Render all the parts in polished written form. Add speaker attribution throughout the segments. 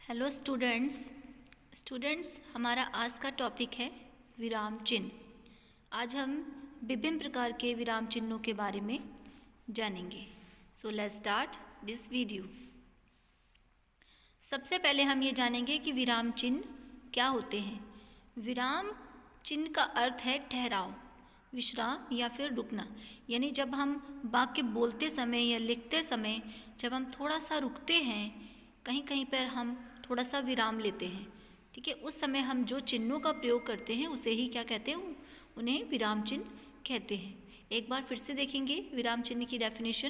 Speaker 1: Hello students हमारा आज का टॉपिक है विराम चिन्ह। आज हम विभिन्न प्रकार के विराम चिन्हों के बारे में जानेंगे। So let's start this video. सबसे पहले हम ये जानेंगे कि विराम चिन्ह क्या होते हैं। विराम चिन्ह का अर्थ है ठहराव, विश्राम या फिर रुकना। यानी जब हम वाक्य बोलते समय या लिखते समय जब हम थोड़ा सा रुकते हैं, कहीं कहीं पर हम थोड़ा सा विराम लेते हैं, ठीक है, उस समय हम जो चिन्हों का प्रयोग करते हैं उसे ही क्या कहते हैं, उन्हें विराम चिन्ह कहते हैं। एक बार फिर से देखेंगे विराम चिन्ह की डेफिनेशन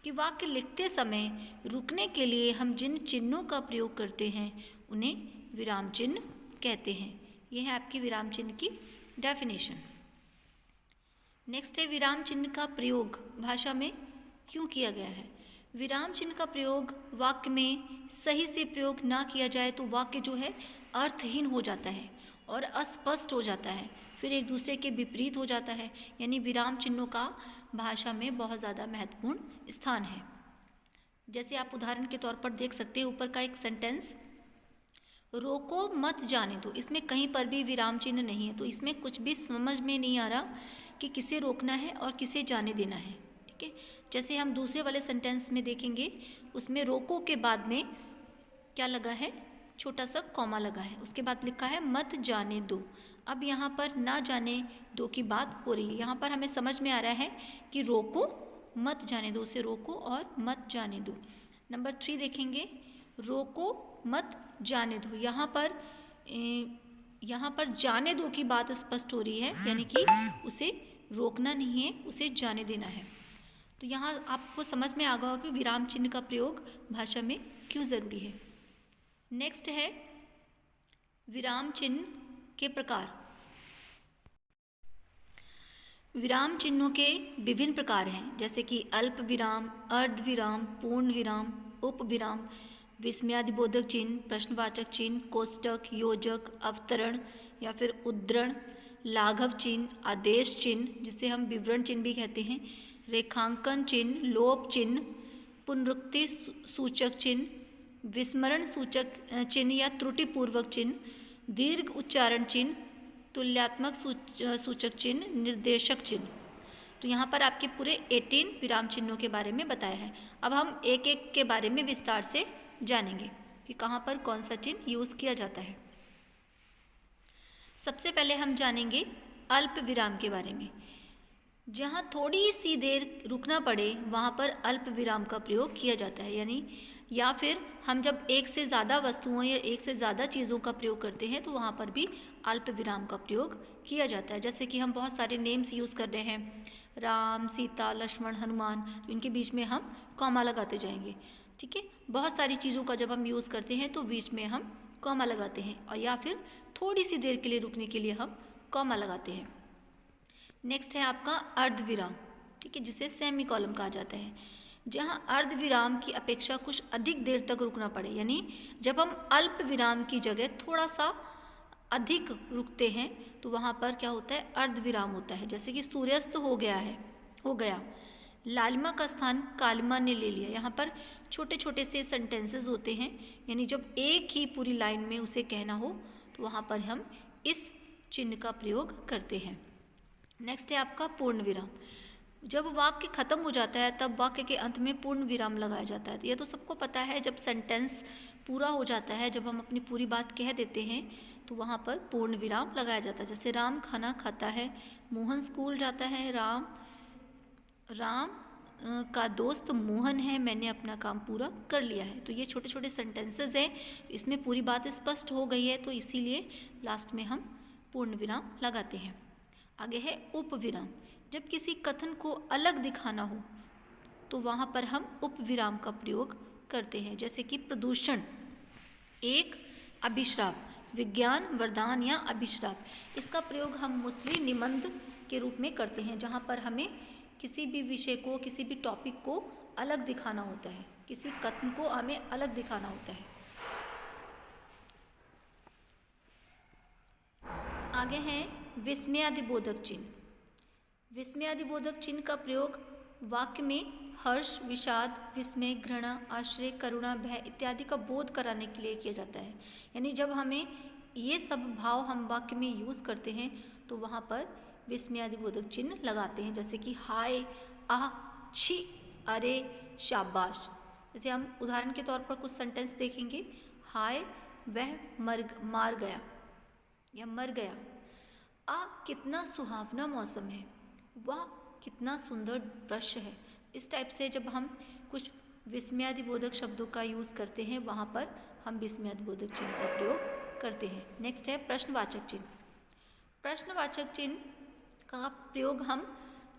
Speaker 1: कि वाक्य लिखते समय रुकने के लिए हम जिन चिन्हों का प्रयोग करते हैं उन्हें विराम चिन्ह कहते हैं। यह है आपकी विराम चिन्ह की डेफिनेशन। नेक्स्ट है विराम चिन्ह का प्रयोग भाषा में क्यों किया गया है। विराम चिन्ह का प्रयोग वाक्य में सही से प्रयोग ना किया जाए तो वाक्य जो है अर्थहीन हो जाता है और अस्पष्ट हो जाता है, फिर एक दूसरे के विपरीत हो जाता है। यानी विराम चिन्हों का भाषा में बहुत ज़्यादा महत्वपूर्ण स्थान है। जैसे आप उदाहरण के तौर पर देख सकते हैं ऊपर का एक सेंटेंस, रोको मत जाने दो। इसमें कहीं पर भी विराम चिन्ह नहीं है, तो इसमें कुछ भी समझ में नहीं आ रहा कि किसे रोकना है और किसे जाने देना है, ठीक है। जैसे हम दूसरे वाले सेंटेंस में देखेंगे, उसमें रोको के बाद में क्या लगा है, छोटा सा कॉमा लगा है, उसके बाद लिखा है मत जाने दो। अब यहाँ पर ना जाने दो की बात हो रही है। यहाँ पर हमें समझ में आ रहा है कि रोको मत जाने दो, उसे रोको और मत जाने दो। नंबर 3 देखेंगे, रोको मत जाने दो। यहाँ पर जाने दो की बात स्पष्ट हो रही है, यानी कि उसे रोकना नहीं है, उसे जाने देना है। तो यहाँ आपको समझ में आ गया कि विराम चिन्ह का प्रयोग भाषा में क्यों ज़रूरी है। नेक्स्ट है विराम चिन्ह के प्रकार। विराम चिन्हों के विभिन्न प्रकार हैं, जैसे कि अल्प विराम, अर्ध विराम, पूर्ण विराम, उप विराम, विस्मयादिबोधक चिन्ह, प्रश्नवाचक चिन्ह, कोष्टक, योजक, अवतरण या फिर उद्धरण, लाघव चिन्ह, आदेश चिन्ह जिसे हम विवरण चिन्ह भी कहते हैं, रेखांकन चिन्ह, लोप चिन्ह, पुनरुक्ति सूचक चिन्ह, विस्मरण सूचक चिन्ह या त्रुटिपूर्वक चिन्ह, दीर्घ उच्चारण चिन्ह, तुल्यात्मक सूचक चिन्ह, निर्देशक चिन्ह। तो यहाँ पर आपके पूरे 18 विराम चिन्हों के बारे में बताया है। अब हम एक एक के बारे में विस्तार से जानेंगे कि कहाँ पर कौन सा चिन्ह यूज़ किया जाता है। सबसे पहले हम जानेंगे अल्प विराम के बारे में। जहाँ थोड़ी सी देर रुकना पड़े वहाँ पर अल्प विराम का प्रयोग किया जाता है। यानी या फिर हम जब एक से ज़्यादा वस्तुओं या एक से ज़्यादा चीज़ों का प्रयोग करते हैं तो वहाँ पर भी अल्प विराम का प्रयोग किया जाता है। जैसे कि हम बहुत सारे नेम्स यूज़ कर रहे हैं, राम, सीता, लक्ष्मण, हनुमान, तो इनके बीच में हम कॉमा लगाते जाएंगे, ठीक है। बहुत सारी चीज़ों का जब हम यूज़ करते हैं तो बीच में हम कॉमा लगाते हैं, और या फिर थोड़ी सी देर के लिए रुकने के लिए हम कॉमा लगाते हैं। नेक्स्ट है आपका अर्धविराम, ठीक है, जिसे सेमी कॉलम कहा जाता है। जहाँ अर्धविराम की अपेक्षा कुछ अधिक देर तक रुकना पड़े, यानी जब हम अल्प विराम की जगह थोड़ा सा अधिक रुकते हैं तो वहाँ पर क्या होता है, अर्धविराम होता है। जैसे कि सूर्यास्त हो गया, लालिमा का स्थान कालिमा ने ले लिया। यहाँ पर छोटे छोटे से सेंटेंसेस होते हैं, यानी जब एक ही पूरी लाइन में उसे कहना हो तो वहाँ पर हम इस चिन्ह का प्रयोग करते हैं। नेक्स्ट है आपका पूर्ण विराम। जब वाक्य खत्म हो जाता है तब वाक्य के अंत में पूर्ण विराम लगाया जाता है। यह तो सबको पता है, जब सेंटेंस पूरा हो जाता है, जब हम अपनी पूरी बात कह देते हैं तो वहाँ पर पूर्ण विराम लगाया जाता है। जैसे राम खाना खाता है, मोहन स्कूल जाता है, राम का दोस्त मोहन है, मैंने अपना काम पूरा कर लिया है। तो ये छोटे छोटे सेंटेंसेस हैं, इसमें पूरी बात स्पष्ट हो गई है, तो इसीलिए लास्ट में हम पूर्ण विराम लगाते हैं। आगे है उपविराम। जब किसी कथन को अलग दिखाना हो तो वहाँ पर हम उपविराम का प्रयोग करते हैं। जैसे कि प्रदूषण एक अभिश्राप, विज्ञान वरदान या अभिश्राप। इसका प्रयोग हम मोस्टली निबंध के रूप में करते हैं, जहाँ पर हमें किसी भी विषय को, किसी भी टॉपिक को अलग दिखाना होता है, किसी कथन को हमें अलग दिखाना होता है। आगे हैं विस्मयादिबोधक चिन्ह। विस्मयादिबोधक चिन्ह का प्रयोग वाक्य में हर्ष, विषाद, विस्मय, घृणा, आश्चर्य, करुणा, भय इत्यादि का बोध कराने के लिए किया जाता है। यानी जब हमें ये सब भाव हम वाक्य में यूज़ करते हैं तो वहाँ पर विस्मय आदि बोधक चिन्ह लगाते हैं, जैसे कि हाय, आह, छी, अरे, शाबाश। जैसे हम उदाहरण के तौर पर कुछ सेंटेंस देखेंगे। हाय, वह मार गया या मर गया। आ, कितना सुहावना मौसम है। वाह, कितना सुंदर दृश्य है। इस टाइप से जब हम कुछ विस्मयादिबोधक शब्दों का यूज़ करते हैं वहाँ पर हम विस्मयादिबोधक चिन्ह का प्रयोग करते हैं। नेक्स्ट है प्रश्नवाचक चिन्ह। प्रश्नवाचक चिन्ह का प्रयोग हम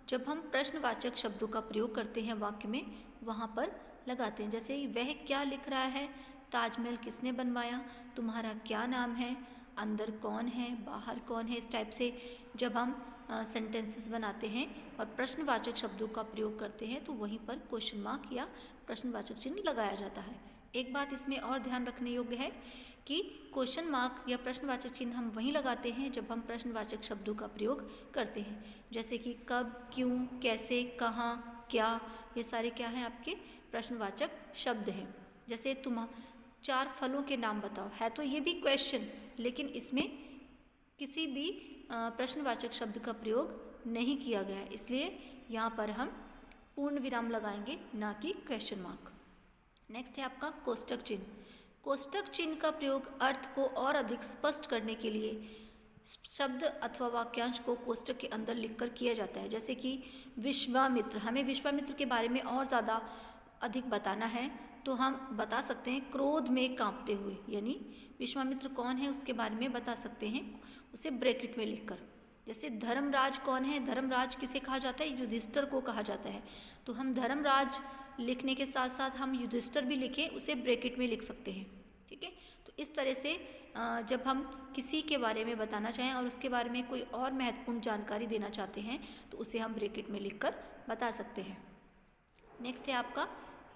Speaker 1: जब हम प्रश्नवाचक शब्दों का प्रयोग करते हैं वाक्य में वहाँ पर लगाते हैं। जैसे वह क्या लिख रहा है, ताजमहल किसने बनवाया, तुम्हारा क्या नाम है, अंदर कौन है, बाहर कौन है। इस टाइप से जब हम सेंटेंसेस बनाते हैं और प्रश्नवाचक शब्दों का प्रयोग करते हैं तो वहीं पर क्वेश्चन मार्क या प्रश्नवाचक चिन्ह लगाया जाता है। एक बात इसमें और ध्यान रखने योग्य है कि क्वेश्चन मार्क या प्रश्नवाचक चिन्ह हम वहीं लगाते हैं जब हम प्रश्नवाचक शब्दों का प्रयोग करते हैं। जैसे कि कब, क्यों, कैसे, कहाँ, क्या, ये सारे क्या हैं आपके प्रश्नवाचक शब्द हैं। जैसे तुम 4 फलों के नाम बताओ, है तो ये भी क्वेश्चन, लेकिन इसमें किसी भी प्रश्नवाचक शब्द का प्रयोग नहीं किया गया है, इसलिए यहाँ पर हम पूर्ण विराम लगाएंगे, ना कि क्वेश्चन मार्क। नेक्स्ट है आपका कोष्टक चिन्ह। कोष्टक चिन्ह का प्रयोग अर्थ को और अधिक स्पष्ट करने के लिए शब्द अथवा वाक्यांश को कोष्टक के अंदर लिखकर किया जाता है। जैसे कि विश्वामित्र, हमें विश्वामित्र के बारे में और ज़्यादा अधिक बताना है तो हम बता सकते हैं क्रोध में कांपते हुए, यानी विश्वामित्र कौन है उसके बारे में बता सकते हैं उसे ब्रैकेट में लिखकर। जैसे धर्मराज कौन है, धर्मराज किसे कहा जाता है, युधिष्ठिर को कहा जाता है, तो हम धर्मराज लिखने के साथ साथ हम युधिष्ठिर भी लिखें उसे ब्रैकेट में लिख सकते हैं। ठीक है, तो इस तरह से जब हम किसी के बारे में बताना चाहें और उसके बारे में कोई और महत्वपूर्ण जानकारी देना चाहते हैं तो उसे हम ब्रैकेट में लिखकर बता सकते हैं। नेक्स्ट है आपका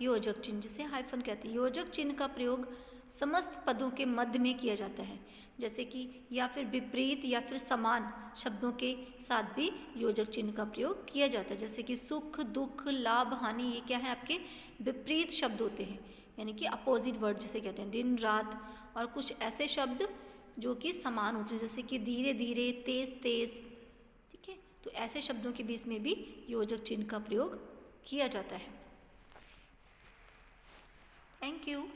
Speaker 1: योजक चिन्ह, जिसे हाइफन कहते हैं। योजक चिन्ह का प्रयोग समस्त पदों के मध्य में किया जाता है, जैसे कि या फिर विपरीत या फिर समान शब्दों के साथ भी योजक चिन्ह का प्रयोग किया जाता है। जैसे कि सुख, दुख, लाभ, हानि, ये क्या है आपके विपरीत शब्द होते हैं, यानी कि अपोजिट वर्ड जिसे कहते हैं। दिन, रात, और कुछ ऐसे शब्द जो कि समान होते हैं, जैसे कि धीरे धीरे, तेज तेज। ठीक है, तो ऐसे शब्दों के बीच में भी योजक चिन्ह का प्रयोग किया जाता है। Thank you.